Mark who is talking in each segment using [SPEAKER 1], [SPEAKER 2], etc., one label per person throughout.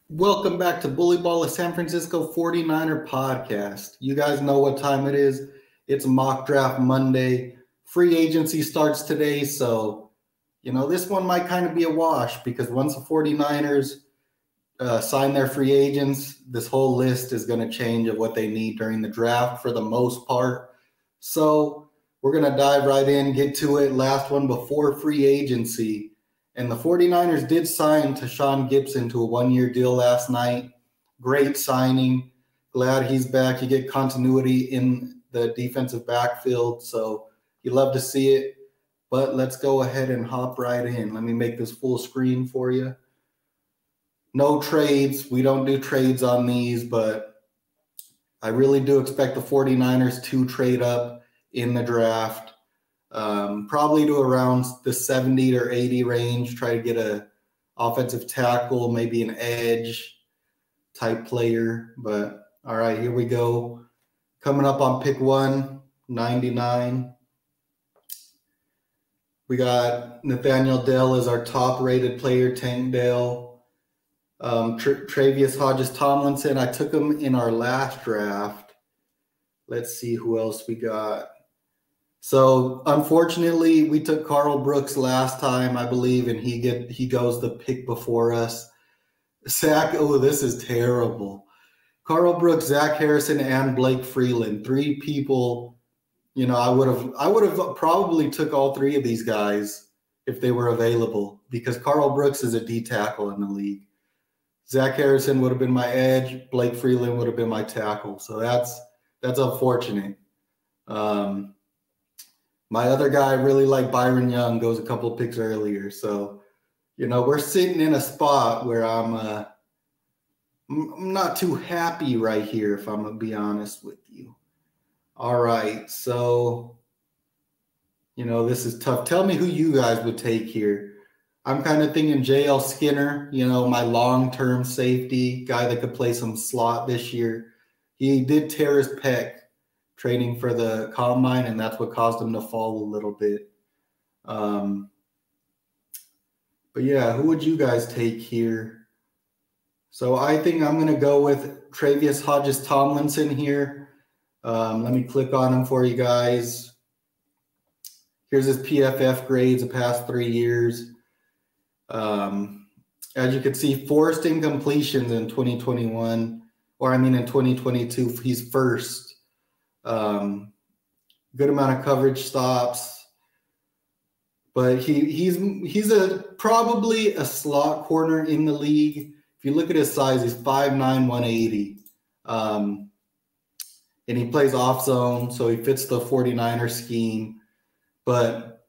[SPEAKER 1] Welcome back to BullyBall, a San Francisco 49er podcast. You guys know what time it is. It's Mock Draft Monday. Free agency starts today, so, this one might kind of be a wash because once the 49ers sign their free agents, this whole list is going to change of what they need during the draft for the most part. So we're going to dive right in, get to it. Last one before free agency. And the 49ers did sign Tashaun Gipson to a one-year deal last night. Great signing. Glad he's back. You get continuity in the defensive backfield, so you love to see it. But let's go ahead and hop right in. Let me make this full screen for you. No trades. We don't do trades on these, but I really do expect the 49ers to trade up in the draft. Probably to around the 70 or 80 range, try to get a offensive tackle, maybe an edge type player. But all right, here we go. Coming up on pick 199. We got Nathaniel Dell as our top rated player, Tank Dell. Travius Hodges-Tomlinson, I took him in our last draft. Let's see who else we got. So unfortunately, we took Carl Brooks last time, I believe, and he goes the pick before us. This is terrible. Carl Brooks, Zach Harrison, and Blake Freeland, three people. I would have probably took all three of these guys if they were available because Carl Brooks is a D tackle in the league. Zach Harrison would have been my edge. Blake Freeland would have been my tackle. So that's unfortunate. My other guy, I really like Byron Young, goes a couple of picks earlier. So, we're sitting in a spot where I'm not too happy right here, if I'm going to be honest with you. All right. So, this is tough. Tell me who you guys would take here. I'm kind of thinking JL Skinner, my long-term safety guy that could play some slot this year. He did tear his pec training for the combine, and that's what caused him to fall a little bit. But yeah, who would you guys take here? So I think I'm going to go with Travius Hodges-Tomlinson here. Let me click on him for you guys. Here's his PFF grades the past 3 years. As you can see, forced incompletions in 2021, in 2022, he's first. Good amount of coverage stops, but he's probably a slot corner in the league. If you look at his size, he's 5'9", 180. And he plays off zone, so he fits the 49er scheme. But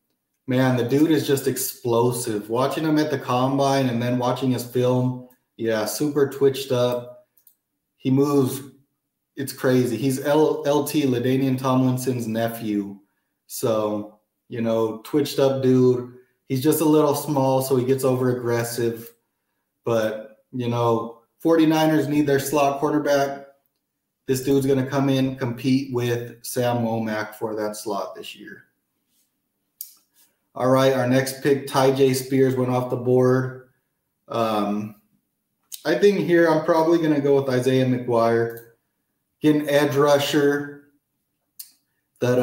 [SPEAKER 1] man, the dude is just explosive. Watching him at the combine and then watching his film, yeah, super twitched up. He moves. It's crazy. He's LT, LaDainian Tomlinson's nephew. So, twitched up dude. He's just a little small, so he gets over aggressive. But, 49ers need their slot quarterback. This dude's going to come in, compete with Sam Womack for that slot this year. All right, our next pick, Tyjae Spears, went off the board. I think here I'm probably going to go with Isaiah McGuire. Get an edge rusher that,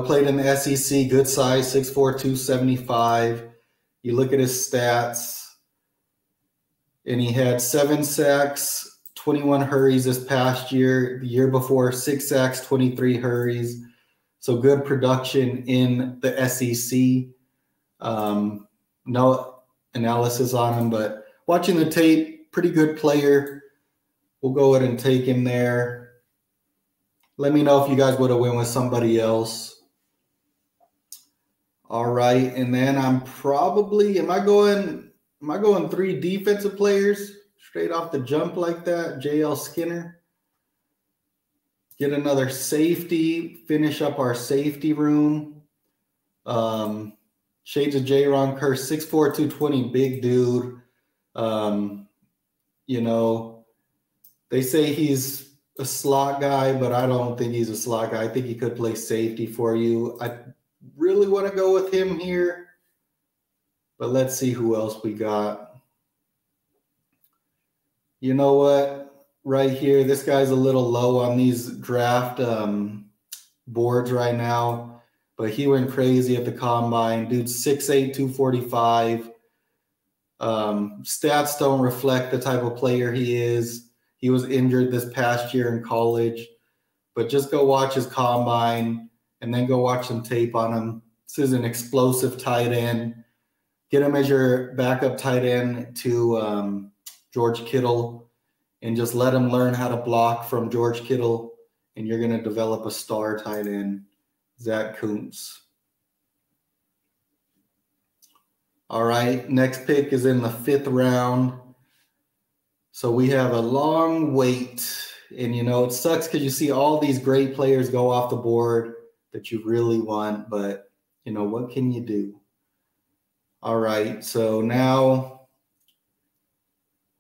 [SPEAKER 1] played in the SEC, good size, 6'4", 275. You look at his stats, and he had 7 sacks, 21 hurries this past year. The year before, 6 sacks, 23 hurries. So good production in the SEC. No analysis on him, but watching the tape, pretty good player. We'll go ahead and take him there. Let me know if you guys would have went with somebody else. All right, and then I'm probably am I going 3 defensive players straight off the jump like that? JL Skinner. Get another safety, finish up our safety room. Shades of J-Ron Kearse, 6'4", 220, big dude. They say he's a slot guy, but I don't think he's a slot guy. I think he could play safety for you. I really want to go with him here, but let's see who else we got. You know what? Right here, this guy's a little low on these draft boards right now, but he went crazy at the combine. Dude's 6'8", 245. Stats don't reflect the type of player he is. He was injured this past year in college, but just go watch his combine and then go watch some tape on him. This is an explosive tight end. Get him as your backup tight end to George Kittle and just let him learn how to block from George Kittle, and you're going to develop a star tight end, Zach Kuntz. All right, next pick is in the 5th round. So we have a long wait, and it sucks because you see all these great players go off the board that you really want, but what can you do? All right, so now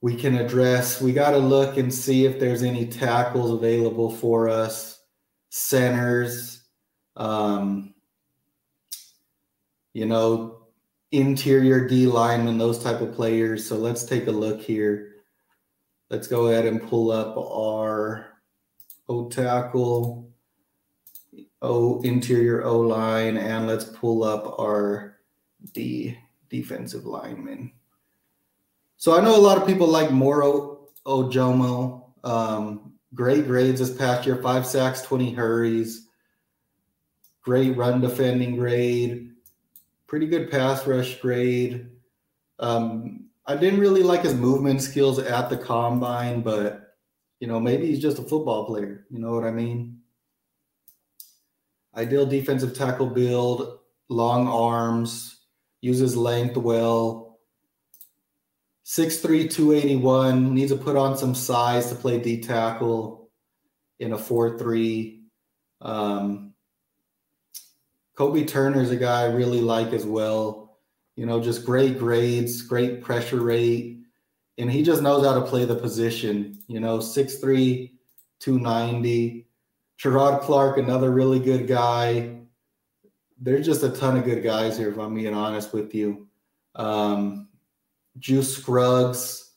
[SPEAKER 1] we can address, we got to look and see if there's any tackles available for us, centers, interior D linemen, those type of players. So let's take a look here. Let's go ahead and pull up our O tackle, interior O line, and let's pull up our defensive lineman. So I know a lot of people like Moro Ojomo. Great grades this past year, 5 sacks, 20 hurries. Great run defending grade. Pretty good pass rush grade. I didn't really like his movement skills at the combine, but, maybe he's just a football player. You know what I mean? Ideal defensive tackle build, long arms, uses length well. 6'3", 281, needs to put on some size to play D tackle in a 4-3. Kobe Turner's a guy I really like as well. Just great grades, great pressure rate, and he just knows how to play the position. 6'3", 290. Sherrod Clark, another really good guy. There's just a ton of good guys here, if I'm being honest with you. Juice Scruggs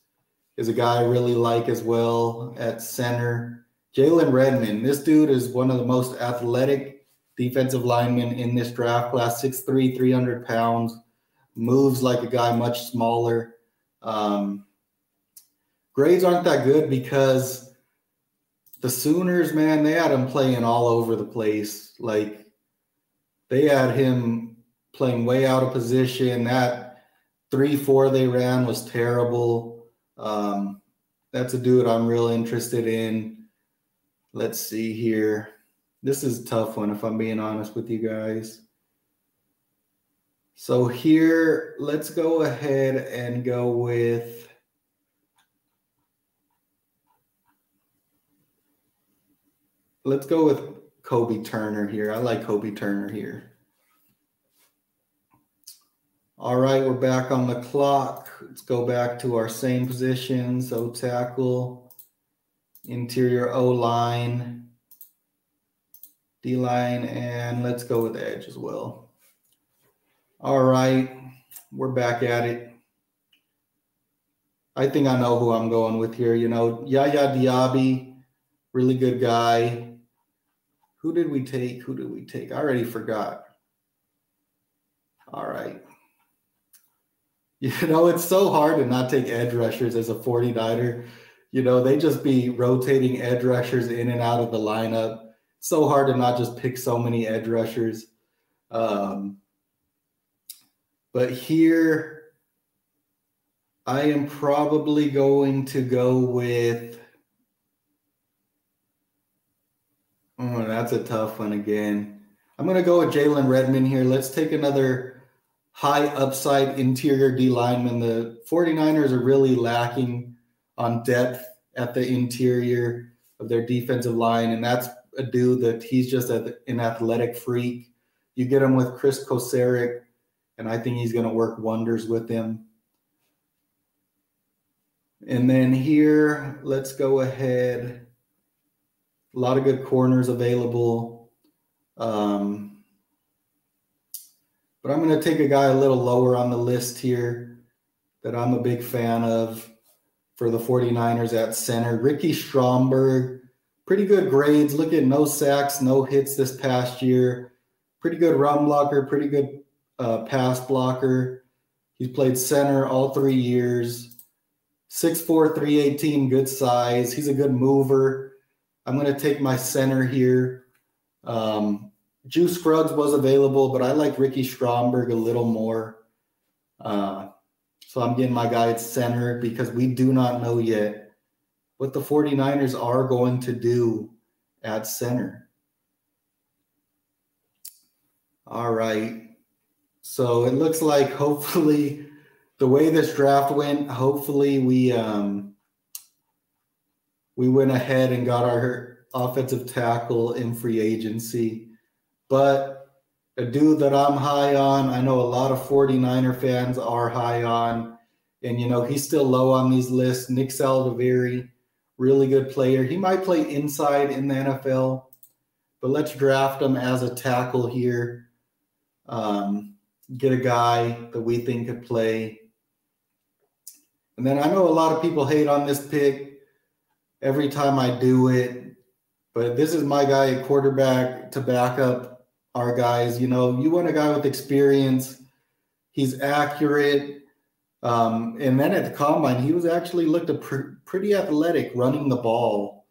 [SPEAKER 1] is a guy I really like as well at center. Jalen Redmond, this dude is one of the most athletic defensive linemen in this draft class, 6'3", 300 pounds, moves like a guy much smaller. Grades aren't that good because the Sooners, man, they had him playing all over the place. Like, they had him playing way out of position. That 3-4 they ran was terrible. That's a dude I'm real interested in. Let's see here. This is a tough one, if I'm being honest with you guys. So here, let's go ahead and go with Kobe Turner here. I like Kobe Turner here. All right, we're back on the clock. Let's go back to our same positions. O tackle, interior O line, D line, and let's go with edge as well. All right, we're back at it. I think I know who I'm going with here. Yaya Diaby, really good guy. Who did we take? I already forgot. All right. It's so hard to not take edge rushers as a 49er. They just be rotating edge rushers in and out of the lineup. So hard to not just pick so many edge rushers. But here, I am probably going to go with, that's a tough one again. I'm going to go with Jalen Redmond here. Let's take another high upside interior D lineman. The 49ers are really lacking on depth at the interior of their defensive line, and that's a dude that he's just an athletic freak. You get him with Chris Kosaric, and I think he's going to work wonders with him. And then here, let's go ahead. A lot of good corners available. But I'm going to take a guy a little lower on the list here that I'm a big fan of. for the 49ers at center. Ricky Stromberg, pretty good grades. Look at no sacks, no hits this past year. Pretty good run blocker, pretty good pass blocker. He's played center all 3 years. 6'4", 318, good size. He's a good mover. I'm going to take my center here. Juice Scruggs was available, but I like Ricky Stromberg a little more. So I'm getting my guy at center because we do not know yet what the 49ers are going to do at center. All right. So it looks like hopefully the way this draft went, hopefully we went ahead and got our offensive tackle in free agency. But a dude that I'm high on, I know a lot of 49er fans are high on, and, you know, he's still low on these lists. Nick Saldiveri, really good player. He might play inside in the NFL, but let's draft him as a tackle here. Get a guy that we think could play. And then I know a lot of people hate on this pick every time I do it, but this is my guy at quarterback to back up our guys. You know, you want a guy with experience. He's accurate. And then at the combine, he was actually looked pretty athletic running the ball.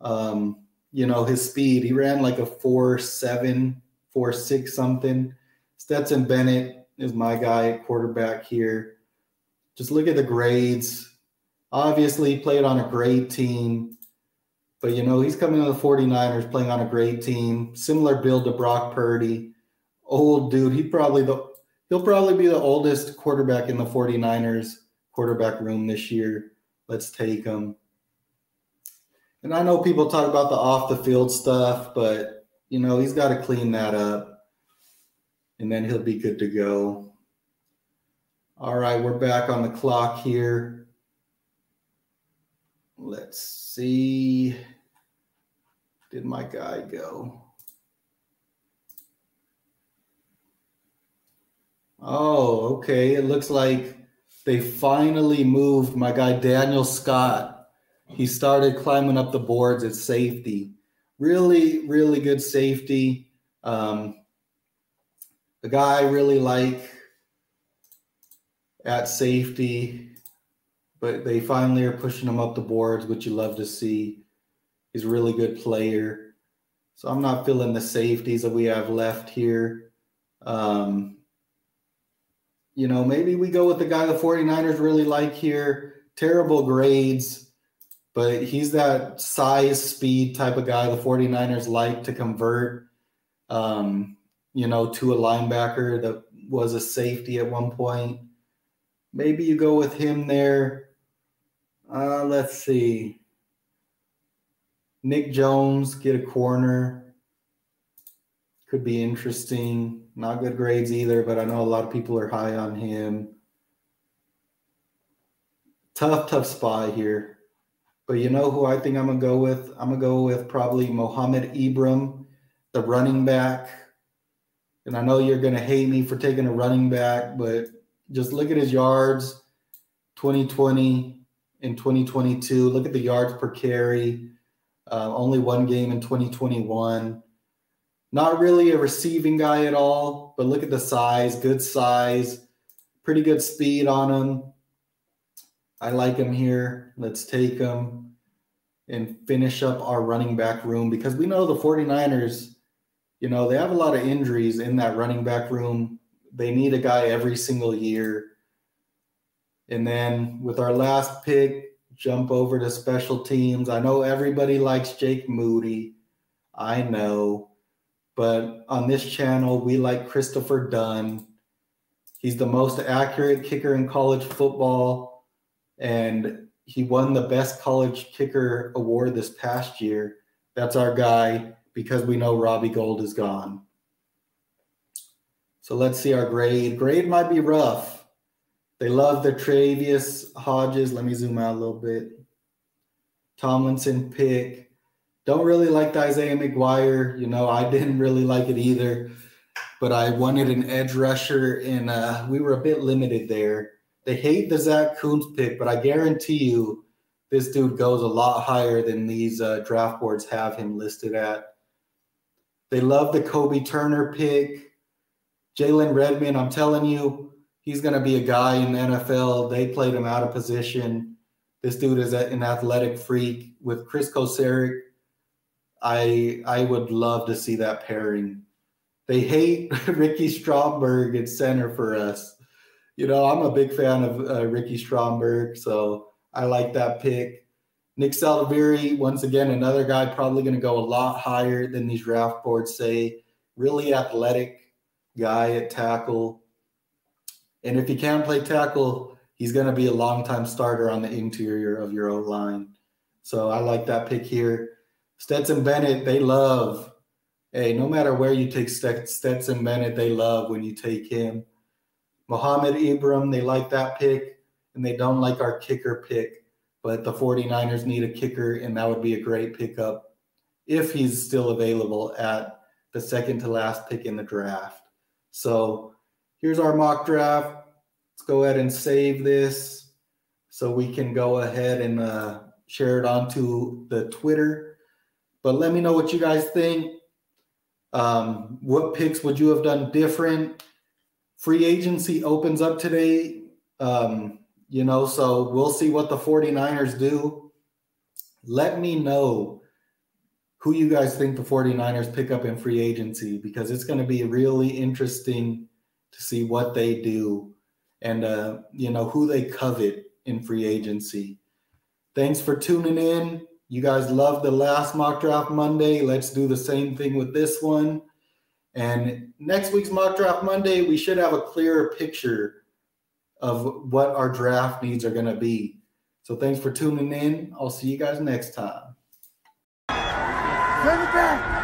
[SPEAKER 1] You know, his speed, he ran like a 4.7, 4.6 something. Stetson Bennett is my guy at quarterback here. Just look at the grades. Obviously, he played on a great team. But, you know, he's coming to the 49ers playing on a great team. Similar build to Brock Purdy. Old dude. He'll probably be the oldest quarterback in the 49ers quarterback room this year. Let's take him. And I know people talk about the off-the-field stuff, but, you know, he's got to clean that up. And then he'll be good to go. All right, we're back on the clock here. Let's see. Did my guy go? Oh, okay. It looks like they finally moved my guy Daniel Scott. He started climbing up the boards at safety. Really, really good safety. The guy I really like at safety, but they finally are pushing him up the boards, which you love to see. He's a really good player. So I'm not feeling the safeties that we have left here. You know, maybe we go with the guy the 49ers really like here. Terrible grades, but he's that size, speed type of guy the 49ers like to convert, you know, to a linebacker that was a safety at one point. Maybe you go with him there. Let's see. Nick Jones, get a corner. Could be interesting. Not good grades either, but I know a lot of people are high on him. Tough spot here. But you know who I think I'm going to go with? I'm going to go with probably Mohamed Ibrahim, the running back. And I know you're going to hate me for taking a running back, but just look at his yards, 2020 and 2022. Look at the yards per carry. Only one game in 2021. Not really a receiving guy at all, but look at the size, good size, pretty good speed on him. I like him here. Let's take him and finish up our running back room because we know the 49ers, you know, they have a lot of injuries in that running back room. They need a guy every single year. And then with our last pick, jump over to special teams. I know everybody likes Jake Moody. I know. But on this channel, we like Christopher Dunn. He's the most accurate kicker in college football. And he won the best college kicker award this past year. That's our guy because we know Robbie Gould is gone. So let's see our grade. Grade might be rough. They love the Travius Hodges. Let me zoom out a little bit. Tomlinson pick. Don't really like the Isaiah McGuire. You know, I didn't really like it either. But I wanted an edge rusher, and we were a bit limited there. They hate the Zach Kuntz pick, but I guarantee you this dude goes a lot higher than these draft boards have him listed at. They love the Kobe Turner pick. Jalen Redmond, I'm telling you, he's going to be a guy in the NFL. They played him out of position. This dude is an athletic freak. With Chris Kosaric, I would love to see that pairing. They hate Ricky Stromberg at center for us. You know, I'm a big fan of Ricky Stromberg, so I like that pick. Nick Saliviri, once again, another guy probably going to go a lot higher than these draft boards say. Really athletic guy at tackle. And if he can't play tackle, he's going to be a long-time starter on the interior of your O-line. So I like that pick here. Stetson Bennett, they love. Hey, no matter where you take Stetson Bennett, they love when you take him. Mohamed Ibrahim, they like that pick, and they don't like our kicker pick. But the 49ers need a kicker, and that would be a great pickup if he's still available at the second to last pick in the draft. So here's our mock draft. Let's go ahead and save this so we can go ahead and share it onto the Twitter. But let me know what you guys think. What picks would you have done different? Free agency opens up today. You know, so we'll see what the 49ers do. Let me know who you guys think the 49ers pick up in free agency, because it's going to be really interesting to see what they do and, you know, who they covet in free agency. Thanks for tuning in. You guys loved the last Mock Draft Monday. Let's do the same thing with this one. And next week's Mock Draft Monday, we should have a clearer picture of what our draft needs are going to be. So thanks for tuning in. I'll see you guys next time.
[SPEAKER 2] Send it back.